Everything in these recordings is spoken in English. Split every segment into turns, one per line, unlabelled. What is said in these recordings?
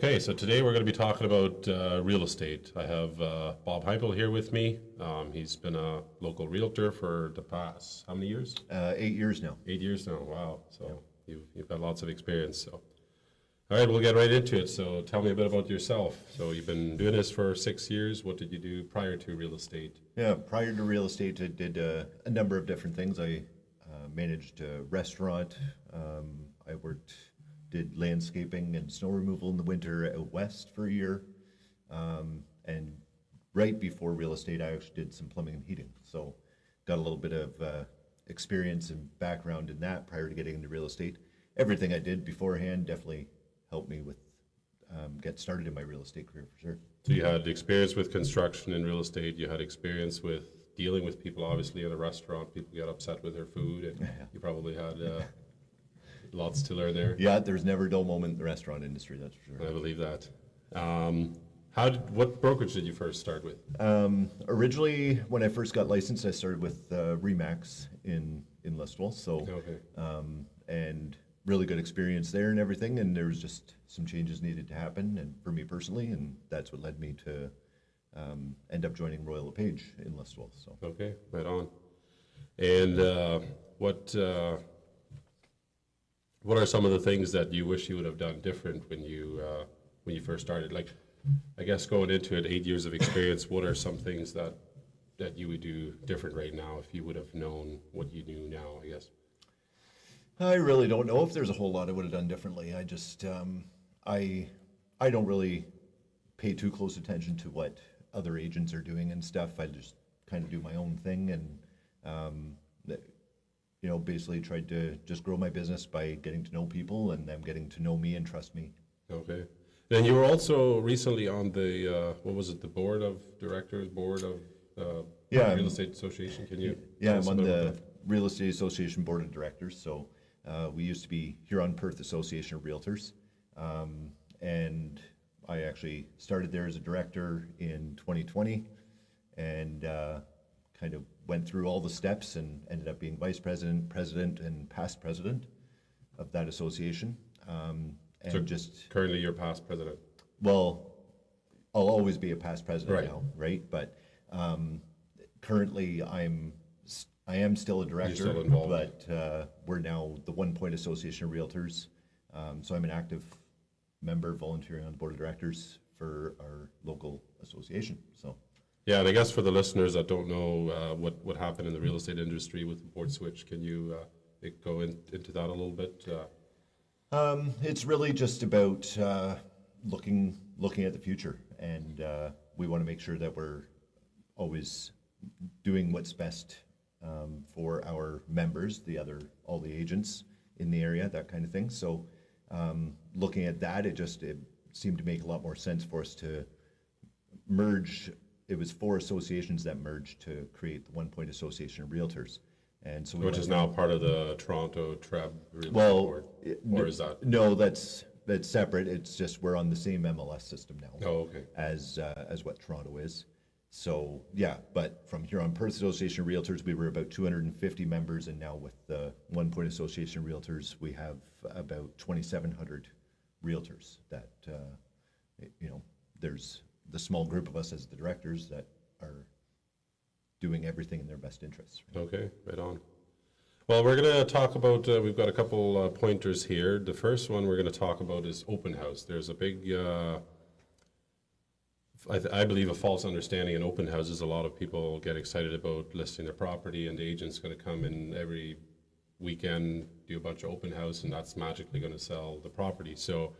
Okay, so today we're going to be talking about real estate. I have Bob Heimpel here with me. He's been a local realtor for the past, how many years?
8 years now.
8 years now, wow. So you've got lots of experience. So, all right, we'll get right into it. So tell me a bit about yourself. So you've been doing this for 6 years. What did you do prior to real estate?
Yeah, prior to real estate, I did a number of different things. I managed a restaurant. Did landscaping and snow removal in the winter out west for a year. And right before real estate, I actually did some plumbing and heating. So got a little bit of experience and background in that prior to getting into real estate. Everything I did beforehand definitely helped me with get started in my real estate career for sure.
So you had experience with construction and real estate. You had experience with dealing with people, obviously, in a restaurant. People get upset with their food, and you probably had lots to learn there.
Yeah, there's never a dull moment in the restaurant industry, that's for sure.
I believe that. What brokerage did you first start with?
Originally, when I first got licensed, I started with Remax in Listowel. So,
Okay.
And really good experience there and everything. And there was just some changes needed to happen, and for me personally, and that's what led me to end up joining Royal LePage in Listowel. So.
Okay, right on. And what are some of the things that you wish you would have done different when you first started? Like, I guess going into it, 8 years of experience, what are some things that you would do different right now if you would have known what you knew now, I guess?
I really don't know if there's a whole lot I would have done differently. I just, I don't really pay too close attention to what other agents are doing and stuff. I just kind of do my own thing and, basically tried to just grow my business by getting to know people and them getting to know me and trust me.
Okay. Then you were also recently on the, the board of directors, board of Real Estate Association. Can you?
Yeah, I'm on the Real Estate Association board of directors. So we used to be Huron-Perth Association of Realtors. And I actually started there as a director in 2020 and kind of went through all the steps and ended up being vice president, president, and past president of that association.
Currently you're past president.
Well, I'll always be a past president
Right.
now, right? But currently I am still a director.
You're still involved.
But we're now the One Point Association of Realtors. So I'm an active member volunteering on the board of directors for our local association. So.
Yeah, and I guess for the listeners that don't know what happened in the real estate industry with the board switch, can you go into that a little bit?
It's really just about looking at the future, and we want to make sure that we're always doing what's best for our members, all the agents in the area, that kind of thing. So looking at that, it seemed to make a lot more sense for us to merge. It was 4 associations that merged to create the One Point Association of Realtors. And so
Which is now part of the Toronto TREB Real Estate Board, or is that?
No, that's separate. It's just we're on the same MLS system now.
Oh, okay.
As what Toronto is. So yeah, but from here on Perth Association of Realtors, we were about 250 members, and now with the One Point Association of Realtors, we have about 2,700 realtors. That there's the small group of us as the directors that are doing everything in their best interests.
Okay, right on. Well, we're going to talk about, we've got a couple pointers here. The first one we're going to talk about is open house. There's a big, I believe, a false understanding in open houses. A lot of people get excited about listing their property, and the agent's going to come in every weekend, do a bunch of open house, and that's magically going to sell the property. So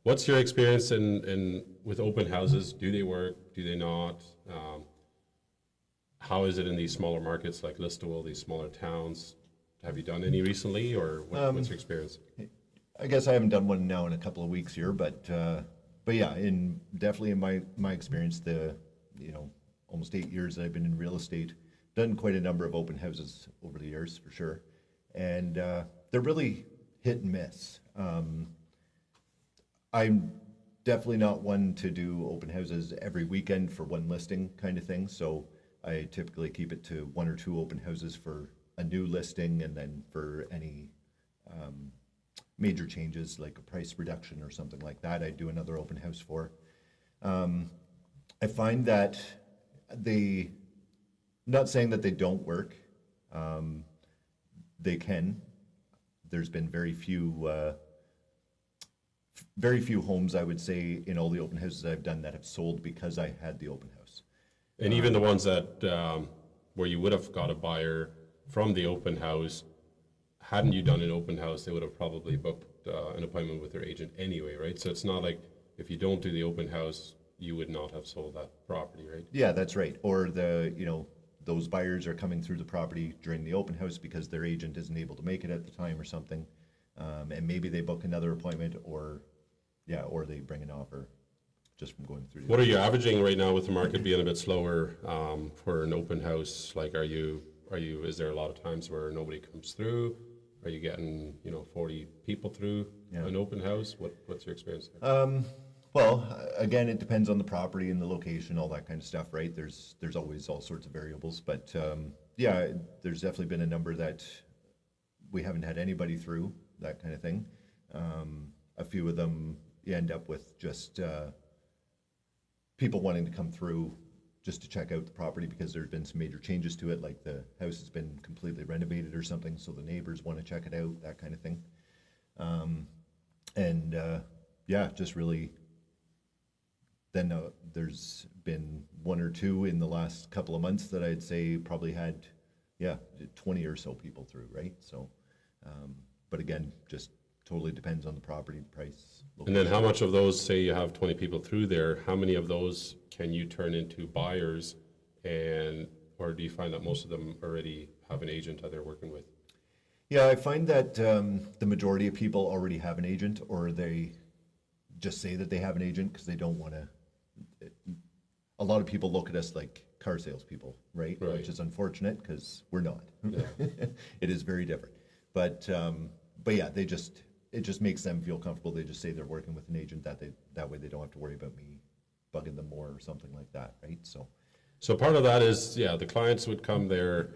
what's your experience with open houses? Do they work? Do they not? How is it in these smaller markets like Listowel, these smaller towns? Have you done any recently, or what's your experience?
I guess I haven't done one now in a couple of weeks here, but yeah, definitely in my experience, almost 8 years that I've been in real estate, done quite a number of open houses over the years for sure, and they're really hit and miss. I'm definitely not one to do open houses every weekend for one listing kind of thing, so I typically keep it to 1 or 2 open houses for a new listing, and then for any major changes, like a price reduction or something like that, I'd do another open house for. I find that they, not saying that they don't work, they can. There's been very few homes, I would say, in all the open houses I've done that have sold because I had the open house.
And even the ones that, where you would have got a buyer from the open house, hadn't you done an open house, they would have probably booked an appointment with their agent anyway, right? So it's not like if you don't do the open house, you would not have sold that property, right?
Yeah, that's right. Or those buyers are coming through the property during the open house because their agent isn't able to make it at the time or something. And maybe they book another appointment or they bring an offer just from going through.
What are you averaging right now with the market being a bit slower for an open house? Like, is there a lot of times where nobody comes through? Are you getting, 40 people through an open house? What's your experience there?
Well, again, it depends on the property and the location, all that kind of stuff, right? There's always all sorts of variables, but there's definitely been a number that we haven't had anybody through, that kind of thing. A few of them you end up with just people wanting to come through just to check out the property because there's been some major changes to it, like the house has been completely renovated or something, so the neighbors want to check it out, that kind of thing. Just really. Then there's been one or two in the last couple of months that I'd say probably had, 20 or so people through, right? So, but again, just totally depends on the property price.
And then how much of those, say you have 20 people through there, how many of those can you turn into buyers, or do you find that most of them already have an agent that they're working with?
Yeah, I find that the majority of people already have an agent, or they just say that they have an agent because they don't want to. A lot of people look at us like car salespeople, right? Which is unfortunate because we're not. Yeah. It is very different. But yeah, it just makes them feel comfortable. They just say they're working with an agent that way they don't have to worry about me bugging them more or something like that, right? So
part of that is, the clients would come there.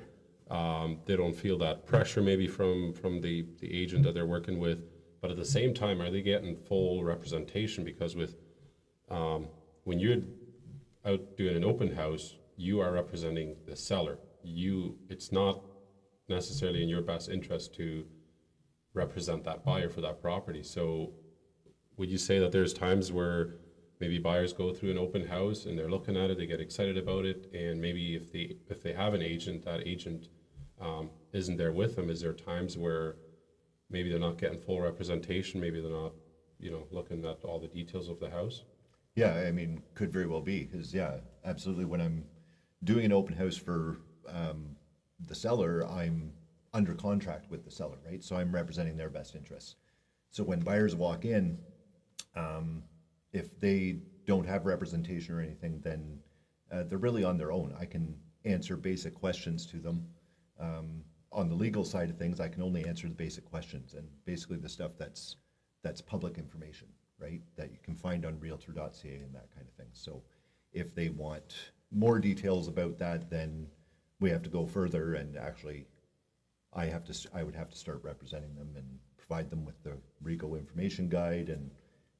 They don't feel that pressure maybe from the agent that they're working with, but at the same time, are they getting full representation? Because when you're out doing an open house, you are representing the seller. It's not necessarily in your best interest to represent that buyer for that property. So would you say that there's times where maybe buyers go through an open house and they're looking at it, they get excited about it, and maybe if they have an agent, that agent isn't there with them? Is there times where maybe they're not getting full representation, maybe they're not, looking at all the details of the house?
Yeah, I mean, could very well be, because absolutely. When I'm doing an open house for the seller, I'm under contract with the seller, right? So I'm representing their best interests. So when buyers walk in, if they don't have representation or anything, then they're really on their own. I can answer basic questions to them. On the legal side of things, I can only answer the basic questions and basically the stuff that's public information, right? That you can find on Realtor.ca and that kind of thing. So if they want more details about that, then we have to go further, and actually I would have to start representing them and provide them with the REGO information guide and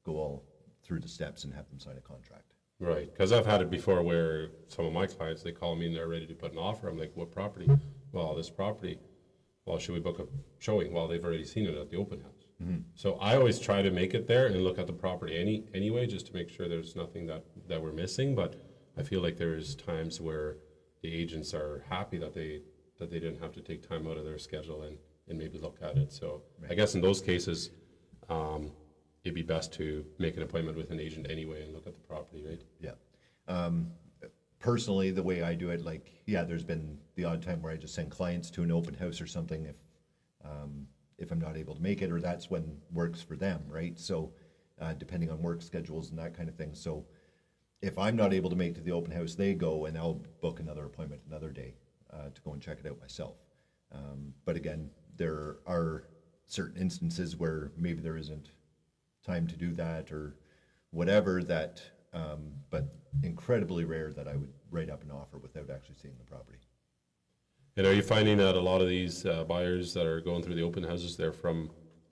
go all through the steps and have them sign a contract.
Right, because I've had it before where some of my clients, they call me and they're ready to put an offer. I'm like, what property? Well, this property. Well, should we book a showing? Well, they've already seen it at the open house. Mm-hmm. So I always try to make it there and look at the property anyway, just to make sure there's nothing that we're missing. But I feel like there's times where the agents are happy that they didn't have to take time out of their schedule and maybe look at it. So right. I guess in those cases, it'd be best to make an appointment with an agent anyway and look at the property, right?
Yeah. Personally, the way I do it, there's been the odd time where I just send clients to an open house or something if I'm not able to make it, or that's when works for them, right? So depending on work schedules and that kind of thing. So if I'm not able to make it to the open house, they go and I'll book another appointment another day to go and check it out myself. But again, there are certain instances where maybe there isn't time to do that or whatever that, but incredibly rare that I would write up an offer without actually seeing the property.
And are you finding that a lot of these buyers that are going through the open houses, they're from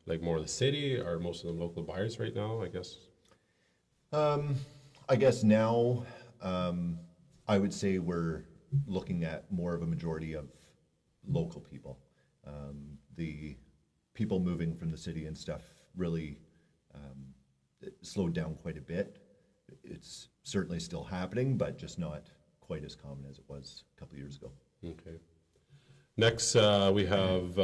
like more the city, or most of them local buyers right now, I guess?
I guess now, I would say we're looking at more of a majority of local people. The people moving from the city and stuff really it slowed down quite a bit. It's certainly still happening, but just not quite as common as it was a couple of years ago.
Okay. Next, we have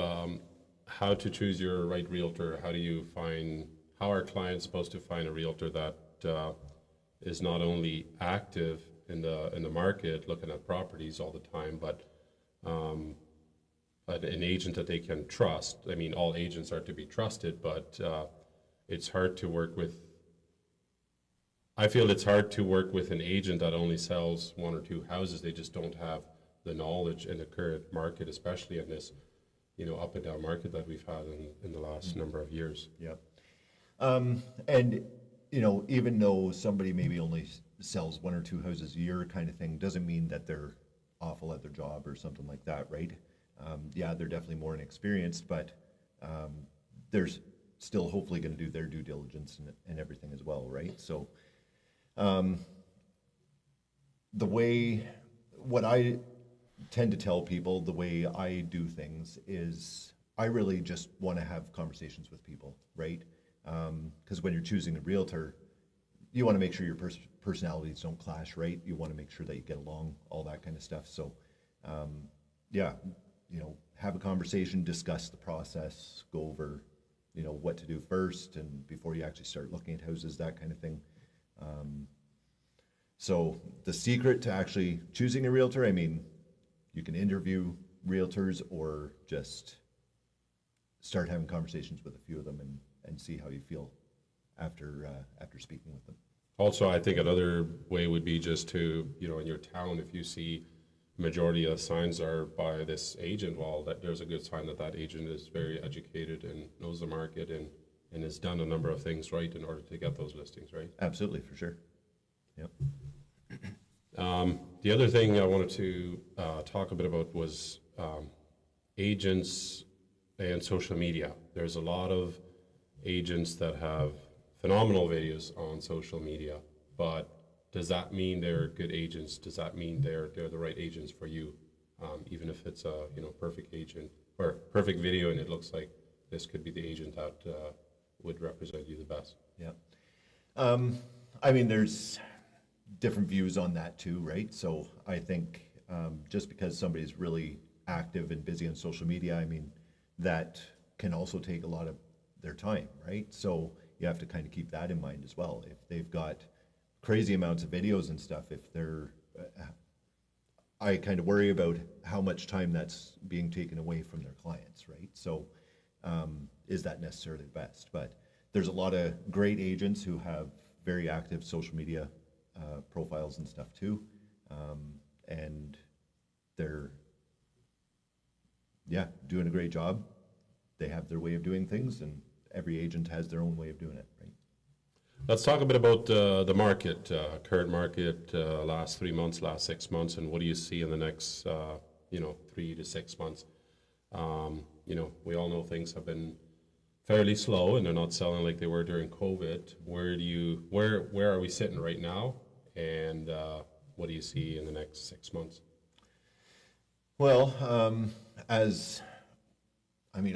how to choose your right realtor. How are clients supposed to find a realtor that is not only active in the market, looking at properties all the time, but an agent that they can trust? I mean, all agents are to be trusted, but it's hard to work with. I feel it's hard to work with an agent that only sells one or two houses. They just don't have the knowledge in the current market, especially in this, up and down market that we've had in the last number of years.
Yeah. And, even though somebody maybe only sells one or two houses a year kind of thing, doesn't mean that they're awful at their job or something like that, right? Yeah, they're definitely more inexperienced, but they're still hopefully going to do their due diligence and everything as well, right? So what I tend to tell people, the way I do things is I really just want to have conversations with people, right? Because when you're choosing a realtor, you want to make sure your personalities don't clash, right? You want to make sure that you get along, all that kind of stuff. So, yeah, have a conversation, discuss the process, go over, what to do first and before you actually start looking at houses, that kind of thing. So the secret to actually choosing a realtor, I mean, you can interview realtors or just start having conversations with a few of them and see how you feel after speaking with them.
Also, I think another way would be just to, in your town, if you see majority of signs are by this agent, well, that there's a good sign that agent is very educated and knows the market and has done a number of things right in order to get those listings, right?
Absolutely, for sure. Yep.
The other thing I wanted to talk a bit about was agents and social media. There's a lot of agents that have phenomenal videos on social media, but does that mean they're good agents? Does that mean they're the right agents for you? Even if it's a perfect agent or perfect video and it looks like this could be the agent that would represent you the best.
Yeah. I mean, there's different views on that too, right? So I think just because somebody's really active and busy on social media, I mean, that can also take a lot of their time, right? So you have to kind of keep that in mind as well. If they've got crazy amounts of videos and stuff, if they're, I kind of worry about how much time that's being taken away from their clients, right? So is that necessarily the best? But there's a lot of great agents who have very active social media profiles and stuff too. And they're, doing a great job. They have their way of doing things, and every agent has their own way of doing it, right?
Let's talk a bit about the market, current market, last 3 months, last 6 months, and what do you see in the next, 3 to 6 months? We all know things have been fairly slow, and they're not selling like they were during COVID. Where are we sitting right now, and what do you see in the next 6 months?
Well,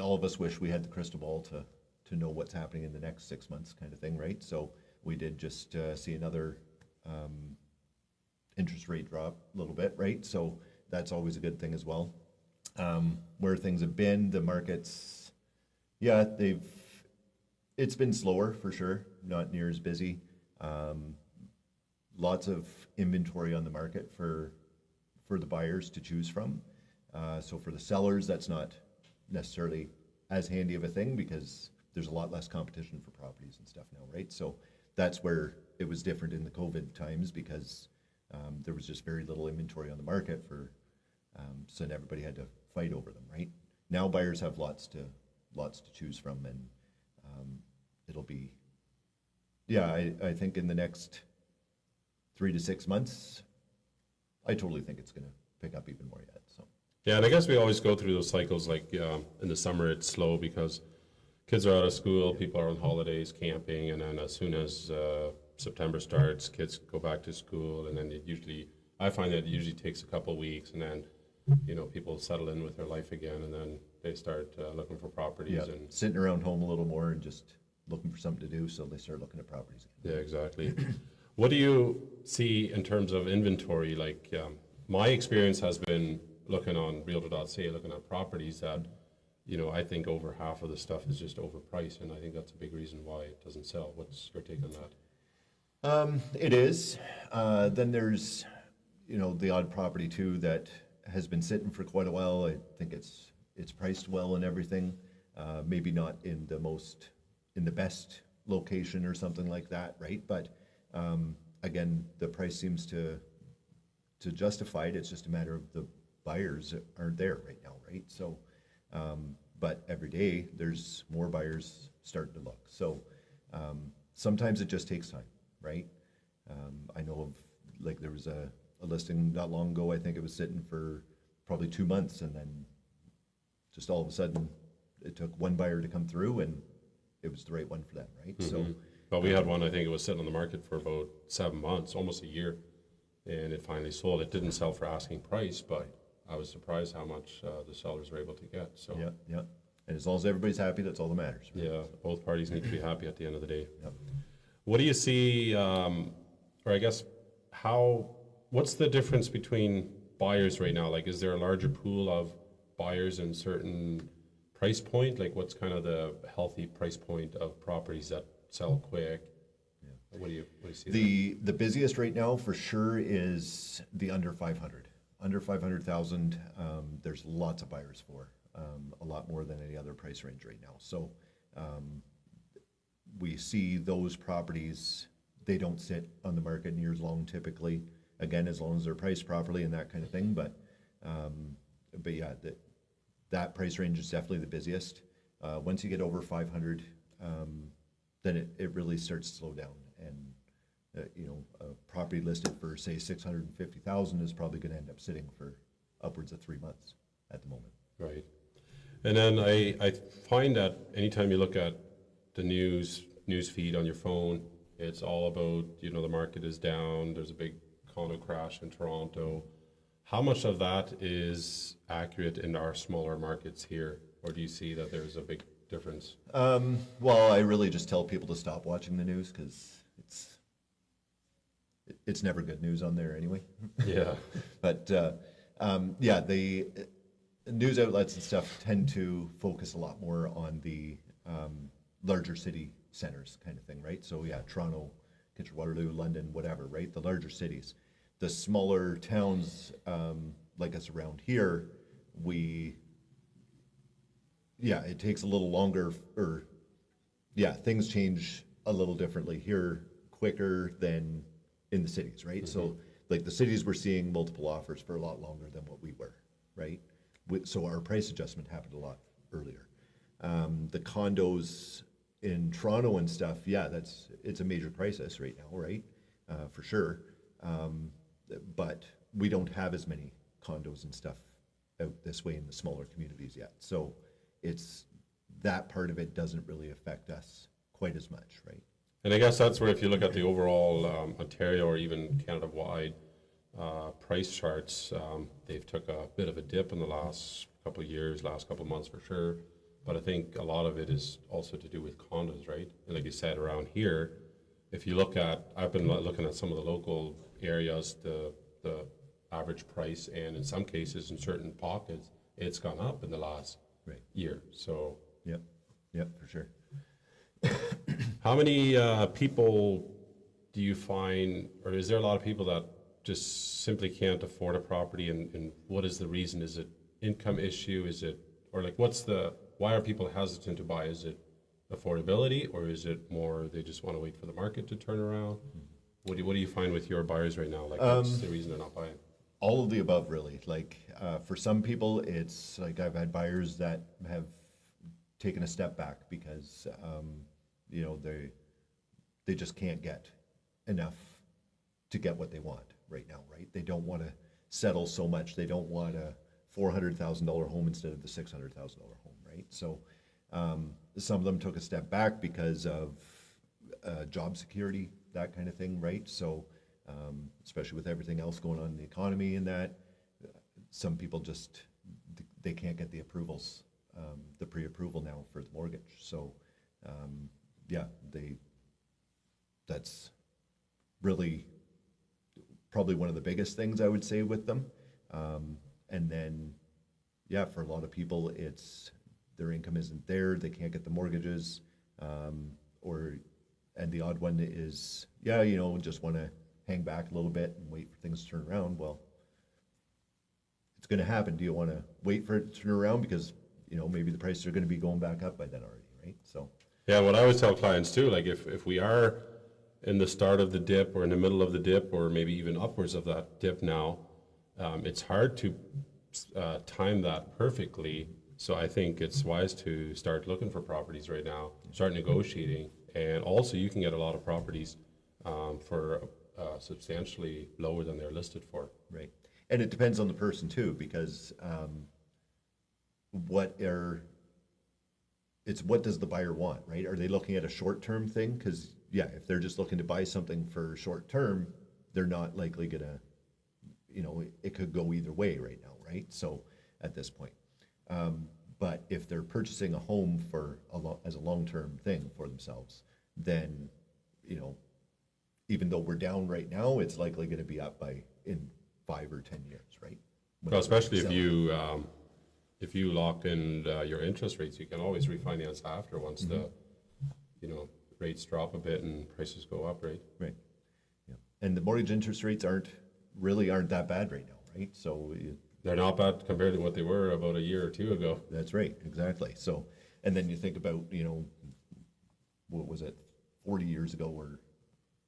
all of us wish we had the crystal ball to know what's happening in the next 6 months kind of thing, right? So we did just see another interest rate drop a little bit, right? So that's always a good thing as well. Where things have been, the markets, it's been slower for sure, not near as busy. Lots of inventory on the market for the buyers to choose from. So for the sellers, that's not necessarily as handy of a thing because there's a lot less competition for properties and stuff now, right? So that's where it was different in the COVID times because there was just very little inventory on the market so then everybody had to fight over them, right? Now buyers have lots to choose from, and it'll be, I think in the next 3 to 6 months, I totally think it's going to pick up even more yet. So.
Yeah, and I guess we always go through those cycles. Like in the summer, it's slow because kids are out of school, people are on holidays, camping, and then as soon as September starts, kids go back to school, and then I find that it usually takes a couple of weeks, and then, people settle in with their life again, and then they start looking for properties.
Yeah,
And
sitting around home a little more and just looking for something to do, so they start looking at properties again.
yeah, exactly. What do you see in terms of inventory? Like, my experience has been looking on Realtor.ca, looking at properties that, I think over half of the stuff is just overpriced, and I think that's a big reason why it doesn't sell. What's your take on that?
It is. Then there's, the odd property too that has been sitting for quite a while. I think it's priced well and everything. Maybe not in the best location or something like that, right? But again, the price seems to justify it. It's just a matter of the buyers aren't there right now, right? So, but every day there's more buyers starting to look. So sometimes it just takes time, right? I know of, like, there was a listing not long ago. I think it was sitting for probably 2 months, and then just all of a sudden it took one buyer to come through, and it was the right one for them, right? So,
Well, we had one, I think it was sitting on the market for about 7 months, almost a year, and it finally sold. It didn't sell for asking price, but I was surprised how much the sellers were able to get. So
yeah. And as long as everybody's happy, that's all that matters. Right?
yeah, both parties need to be happy at the end of the day.
Yep.
What do you see, or I guess, what's the difference between buyers right now? Like, is there a larger pool of buyers in certain price point? Like, what's kind of the healthy price point of properties that sell quick? Yeah. What do you see there?
The busiest right now for sure is the under 500. Under 500,000, there's lots of buyers for, a lot more than any other price range right now. So we see those properties, they don't sit on the market years long typically, again, as long as they're priced properly and that kind of thing. But yeah, that price range is definitely the busiest. Once you get over 500, then it really starts to slow down. And a property listed for, say, 650,000 is probably going to end up sitting for upwards of 3 months at the moment.
Right. And then I find that anytime you look at the news feed on your phone, it's all about, the market is down, there's a big condo crash in Toronto. How much of that is accurate in our smaller markets here? Or do you see that there's a big difference?
Well, I really just tell people to stop watching the news, because it's never good news on there anyway.
Yeah.
But yeah, the news outlets and stuff tend to focus a lot more on the larger city centers kind of thing, right? So yeah, Toronto, Kitchener-Waterloo, London, whatever, right? The larger cities. The smaller towns like us around here, it takes a little longer, things change a little differently here quicker than in the cities, right? Mm-hmm. So like the cities were seeing multiple offers for a lot longer than what we were, right? So our price adjustment happened a lot earlier. The condos in Toronto and stuff, it's a major crisis right now, right? For sure. But we don't have as many condos and stuff out this way in the smaller communities yet. So it's that part of it doesn't really affect us quite as much, right?
And I guess that's where, if you look at the overall Ontario or even Canada-wide price charts, they've took a bit of a dip in the last couple of years, last couple of months for sure. But I think a lot of it is also to do with condos, right? And like you said, around here, if you look at, I've been looking at some of the local areas, the average price, and in some cases, in certain pockets, it's gone up in the last year. So
Yep, for sure.
how many people do you find, or is there a lot of people that just simply can't afford a property, and what is the reason? Is it income issue? Is it, or like, why are people hesitant to buy? Is it affordability, or is it more they just want to wait for the market to turn around? What do you find with your buyers right now? Like, what's the reason they're not buying?
All of the above, really. Like, for some people, it's like I've had buyers that have taken a step back because, they just can't get enough to get what they want right now, right? They don't want to settle so much. They don't want a $400,000 home instead of the $600,000 home, right? So Some of them took a step back because of job security, that kind of thing, right? So, especially with everything else going on in the economy and that, some people just, they can't get the approvals, the pre-approval now for the mortgage. So, yeah, that's really probably one of the biggest things I would say with them. And then, yeah, for a lot of people, it's their income isn't there, they can't get the mortgages, and the odd one is, yeah, just want to hang back a little bit and wait for things to turn around. Well, it's going to happen. Do you want to wait for it to turn around because maybe the prices are going to be going back up by then already, right? So
Yeah, what I always tell clients too, like if we are in the start of the dip or in the middle of the dip or maybe even upwards of that dip now, it's hard to time that perfectly. So I think it's wise to start looking for properties right now, start negotiating, and also you can get a lot of properties for substantially lower than they're listed for.
right, and it depends on the person too, because what does the buyer want, right? Are they looking at a short-term thing? Because yeah, if they're just looking to buy something for short-term, they're not likely gonna, it could go either way right now, right? So at this point, but if they're purchasing a home for as a long-term thing for themselves, then even though we're down right now, it's likely going to be up in 5 or 10 years, right?
Well, especially if you lock in your interest rates, you can always refinance after once the rates drop a bit and prices go up, right?
Right. Yeah. And the mortgage interest rates aren't that bad right now, right? So
they're not bad compared to what they were about a year or two ago.
That's right, exactly. So, and then you think about, what was it, 40 years ago or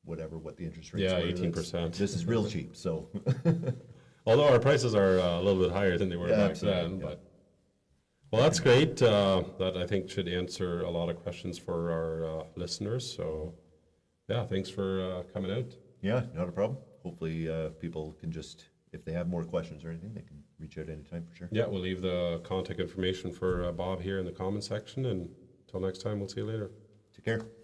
whatever, what the interest rates were.
18%.
This is real cheap, so.
Although our prices are a little bit higher than they were back then, but. Well, that's great. That I think should answer a lot of questions for our listeners. So, yeah, thanks for coming out.
Yeah, not a problem. Hopefully people can just, if they have more questions or anything, they can reach out anytime for sure.
Yeah, we'll leave the contact information for Bob here in the comment section. And until next time, we'll see you later.
Take care.